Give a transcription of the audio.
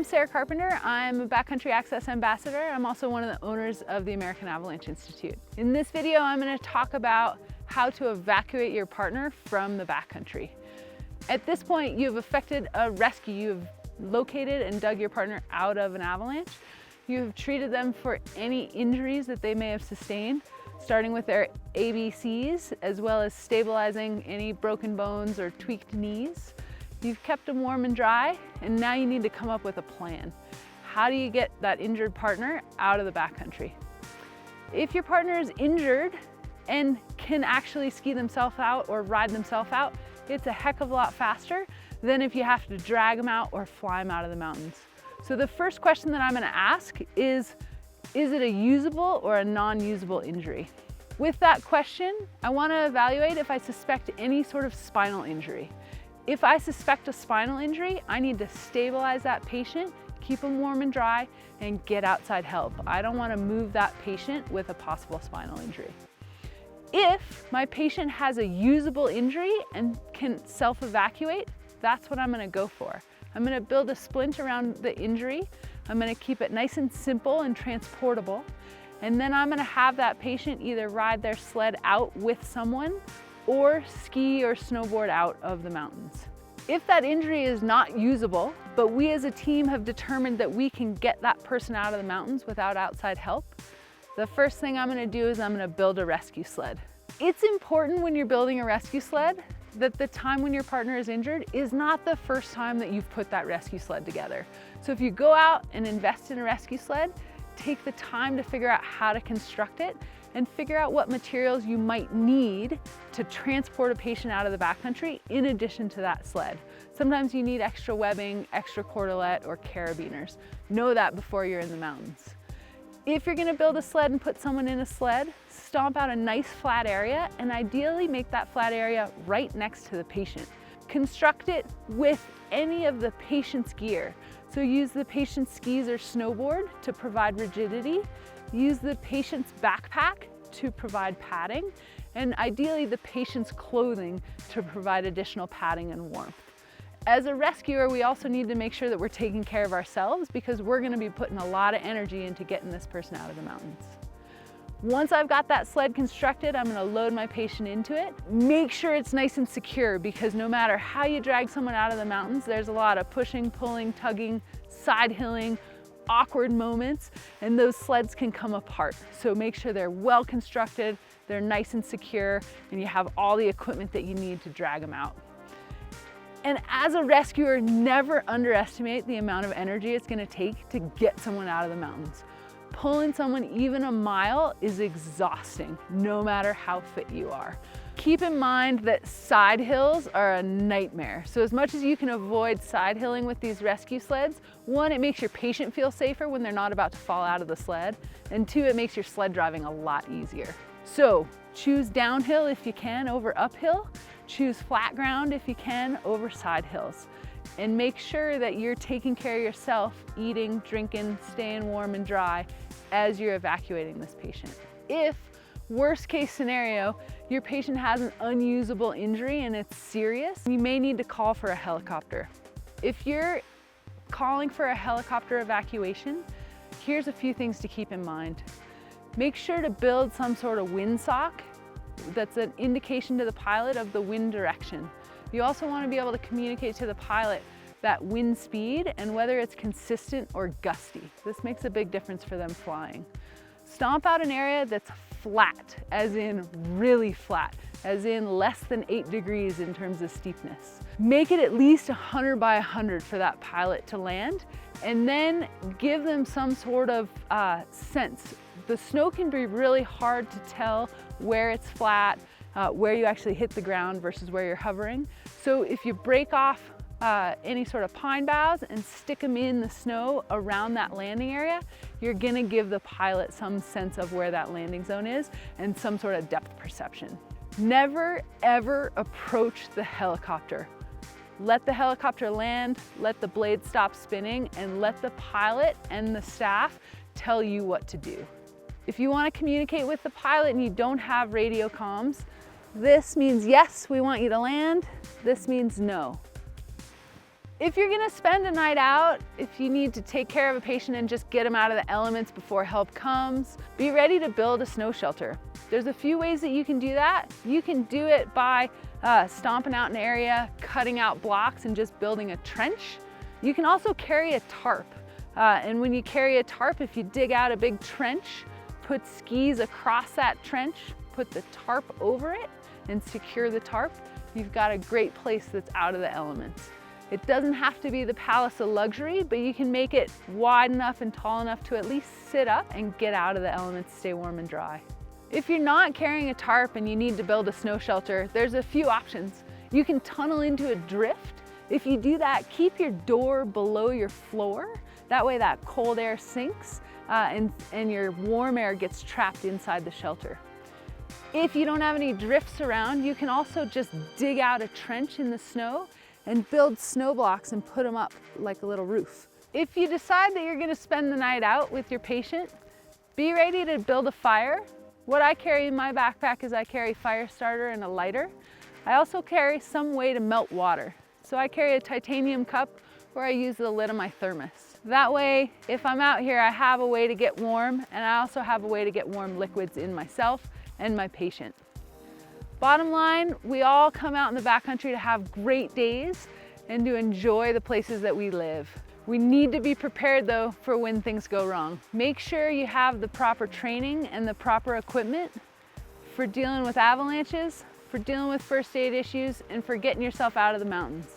name's Sarah Carpenter. I'm a Backcountry Access Ambassador. I'm also one of the owners of the American Avalanche Institute. In this video, I'm going to talk about how to evacuate your partner from the backcountry. At this point, you've effected a rescue. You've located and dug your partner out of an avalanche. You've treated them for any injuries that they may have sustained, starting with their ABCs, as well as stabilizing any broken bones or tweaked knees. You've kept them warm and dry, and now you need to come up with a plan. How do you get that injured partner out of the backcountry? If your partner is injured and can actually ski themselves out or ride themselves out, it's a heck of a lot faster than if you have to drag them out or fly them out of the mountains. So the first question that I'm going to ask is it a usable or a non-usable injury? With that question, I want to evaluate if I suspect any sort of spinal injury. If I suspect a spinal injury, I need to stabilize that patient, keep them warm and dry, and get outside help. I don't want to move that patient with a possible spinal injury. If my patient has a usable injury and can self-evacuate, that's what I'm going to go for. I'm going to build a splint around the injury. I'm going to keep it nice and simple and transportable. And then I'm going to have that patient either ride their sled out with someone or ski or snowboard out of the mountains. If that injury is not usable, but we as a team have determined that we can get that person out of the mountains without outside help, the first thing I'm going to do is I'm going to build a rescue sled. It's important when you're building a rescue sled that the time when your partner is injured is not the first time that you've put that rescue sled together. So if you go out and invest in a rescue sled, take the time to figure out how to construct it and figure out what materials you might need to transport a patient out of the backcountry in addition to that sled. Sometimes you need extra webbing, extra cordelette, or carabiners. Know that before you're in the mountains. If you're gonna build a sled and put someone in a sled, stomp out a nice flat area and ideally make that flat area right next to the patient. Construct it with any of the patient's gear. So use the patient's skis or snowboard to provide rigidity, use the patient's backpack to provide padding, and ideally the patient's clothing to provide additional padding and warmth. As a rescuer, we also need to make sure that we're taking care of ourselves because we're going to be putting a lot of energy into getting this person out of the mountains. Once I've got that sled constructed, I'm going to load my patient into it. Make sure it's nice and secure because no matter how you drag someone out of the mountains, there's a lot of pushing, pulling, tugging, side hilling, awkward moments, and those sleds can come apart. So make sure they're well constructed, they're nice and secure, and you have all the equipment that you need to drag them out. And as a rescuer, never underestimate the amount of energy it's going to take to get someone out of the mountains. Pulling someone even a mile is exhausting, no matter how fit you are. Keep in mind that side hills are a nightmare. So as much as you can avoid side hilling with these rescue sleds, one, it makes your patient feel safer when they're not about to fall out of the sled, and two, it makes your sled driving a lot easier. So choose downhill if you can over uphill, choose flat ground if you can over side hills, and make sure that you're taking care of yourself, eating, drinking, staying warm and dry as you're evacuating this patient. If, worst case scenario, your patient has an unusable injury and it's serious, you may need to call for a helicopter. If you're calling for a helicopter evacuation, here's a few things to keep in mind. Make sure to build some sort of windsock that's an indication to the pilot of the wind direction. You also want to be able to communicate to the pilot that wind speed and whether it's consistent or gusty. This makes a big difference for them flying. Stomp out an area that's flat, as in really flat, as in less than 8 degrees in terms of steepness. Make it at least 100 by 100 for that pilot to land, and then give them some sort of sense. The snow can be really hard to tell where it's flat, where you actually hit the ground versus where you're hovering. So if you break off any sort of pine boughs and stick them in the snow around that landing area, you're gonna give the pilot some sense of where that landing zone is and some sort of depth perception. Never ever approach the helicopter. Let the helicopter land, let the blade stop spinning, and let the pilot and the staff tell you what to do. If you want to communicate with the pilot and you don't have radio comms, this means yes, we want you to land. This means no. If you're gonna spend a night out, if you need to take care of a patient and just get them out of the elements before help comes, be ready to build a snow shelter. There's a few ways that you can do that. You can do it by stomping out an area, cutting out blocks and just building a trench. You can also carry a tarp. And when you carry a tarp, if you dig out a big trench, put skis across that trench, put the tarp over it and secure the tarp, you've got a great place that's out of the elements. It doesn't have to be the palace of luxury, but you can make it wide enough and tall enough to at least sit up and get out of the elements, stay warm and dry. If you're not carrying a tarp and you need to build a snow shelter, there's a few options. You can tunnel into a drift. If you do that, keep your door below your floor. That way that cold air sinks and your warm air gets trapped inside the shelter. If you don't have any drifts around, you can also just dig out a trench in the snow and build snow blocks and put them up like a little roof. If you decide that you're gonna spend the night out with your patient, be ready to build a fire. What I carry in my backpack is I carry fire starter and a lighter. I also carry some way to melt water. So I carry a titanium cup where I use the lid of my thermos. That way, if I'm out here, I have a way to get warm, and I also have a way to get warm liquids in myself and my patient. Bottom line, we all come out in the backcountry to have great days and to enjoy the places that we live. We need to be prepared though for when things go wrong. Make sure you have the proper training and the proper equipment for dealing with avalanches, for dealing with first aid issues, and for getting yourself out of the mountains.